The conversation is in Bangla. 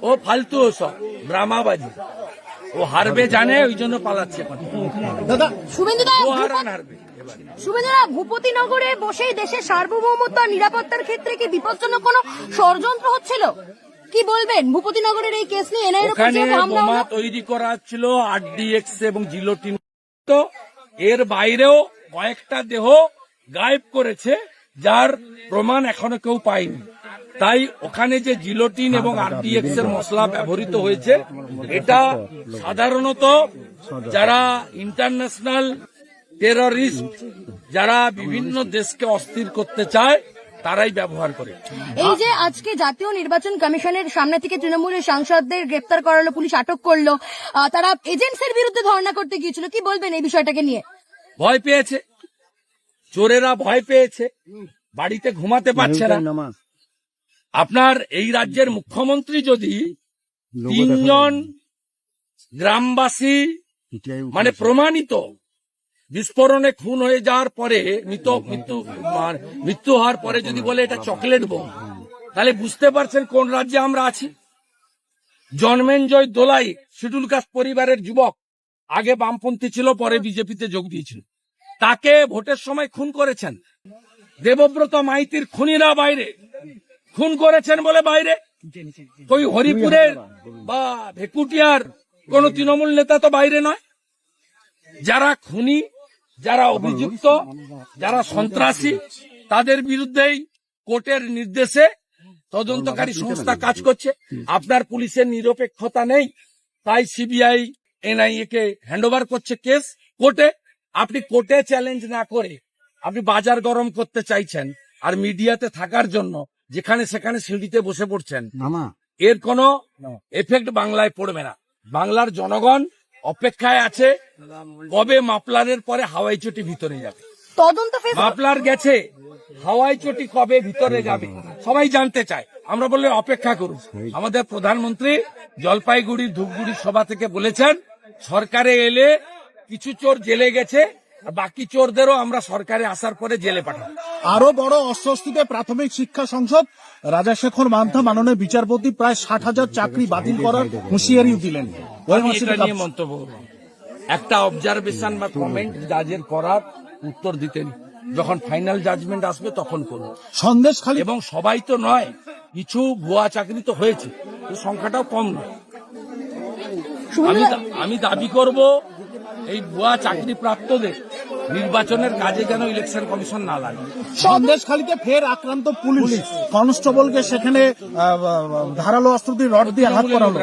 ও ফালতু সব ড্রামাবাজি, ও হারবে জানে, ওই জন্য পালাচ্ছে। শুভেন্দুদা, ভূপতিনগরে বসেই দেশের সার্বভৌমত্ব আর নিরাপত্তার ক্ষেত্রে কি বিপজ্জনক কোনো ষড়যন্ত্র হচ্ছিল? কি বলবেন ভূপতিনগরের এই কেস নিয়ে? ওখানে বোমা তৈরি করা হচ্ছিল আরডিএক্স এবং জিলোটিন, তো এর বাইরেও কয়েকটা দেহ গায়েব করেছে, যার প্রমাণ এখনো কেউ পায়নি। তাই ওখানে যে জিলোটিন এবং আরডিএক্স এর মশলা ব্যবহৃত হয়েছে, এটা সাধারণত যারা ইন্টারন্যাশনাল টেররিস্ট, যারা বিভিন্ন দেশকে অস্থির করতে চায়, তারাই ব্যবহার করে। এই যে আজকে জাতীয় নির্বাচন কমিশনের সামনে থেকে তৃণমূলের সাংসদদের গ্রেপ্তার করালো, পুলিশ আটক করলো, তারা এজেন্টসের বিরুদ্ধে ধর্ণা করতে গিয়েছিল, কি বলবেন এই বিষয়টাকে নিয়ে? ভয় পেয়েছে, চোরেরা ভয় পেয়েছে, বাড়িতে ঘুমাতে পারছে না। আপনার এই রাজ্যের মুখ্যমন্ত্রী যদি 3 জন গ্রামবাসী মানে প্রমাণিত বিস্ফোরণে খুন হয়ে যাওয়ার পরে মৃত্যু হওয়ার পরে যদি বলে এটা চকলেট বোম, তাহলে বুঝতে পারছেন কোন রাজ্যে আমরা আছি। জন্মেঞ্জয় দোলাই শিডিউল কাস্ট পরিবারের যুবক, আগে বামপন্থী ছিল, পরে বিজেপিতে যোগ দিয়েছিল, তাকে ভোটের সময় খুন করেছেন। দেবব্রত মাইতির খুনিরা বাইরে, খুন করেছেন বলে বাইরে। ওই হরিপুরের বা ভেকুটিয়ার কোন তৃণমূল নেতা তো বাইরে নয়। যারা খুনি, যারা অভিযুক্ত, যারা সন্ত্রাসী, তাদের বিরুদ্ধেই কোর্টের নির্দেশে তদন্তকারী সংস্থা কাজ করছে। আপনার পুলিশের নিরপেক্ষতা নেই, তাই সিবিআই এনআইএ কে হ্যান্ডওভার করছে কেস কোর্টে। আপনি কোর্টে চ্যালেঞ্জ না করে আপনি বাজার গরম করতে চাইছেন, আর মিডিয়াতে থাকার জন্য যেখানে সেখানে সিঁড়িতে বসে পড়ছেন। এর কোনো এফেক্ট বাংলায় পড়বে না। বাংলার জনগণ অপেক্ষায় আছে কবে মাপলারের পরে হাওয়াই চটি ভিতরে যাবে। মাপলার গেছে, হাওয়াই চটি কবে ভিতরে যাবে সবাই জানতে চায়। আমরা বললে অপেক্ষা করুন। আমাদের প্রধানমন্ত্রী জলপাইগুড়ির ধূপগুড়ির সভা থেকে বলেছেন, সরকারে এলে কিছু চোর জেলে গেছে, বাকি চোরদেরও আমরা সরকারে আসার পরে জেলে পাঠাবো। আরো বড় অস্বস্তিতে প্রাথমিক শিক্ষা সংসদ। রাজাশেখর মান্থা মাননীয় বিচারপতি প্রায় 60,000 চাকরি বাতিল করার হুঁশিয়ারিও দিলেন। নিয়ে মন্তব্য একটা অবজারভেশন বা কমেন্ট জাজের করার উত্তর দিতেন, যখন ফাইনাল জাজমেন্ট আসবে তখন করুন। সন্দেশখালী এবং সবাই তো নয়, কিছু ভুয়া চাকরি তো হয়েছে, সংখ্যাটাও কম নয়। আমি দাবি করব এই ভুয়া চাকরি প্রাপ্তদের নির্বাচনের কাজে যেন ইলেকশন কমিশন না লাগে। সন্দেশখালীতে ফের আক্রান্ত পুলিশ কনস্টেবলকে সেখানে ধারালো অস্ত্র দিয়ে রড দিয়ে আঘাত করা হলো।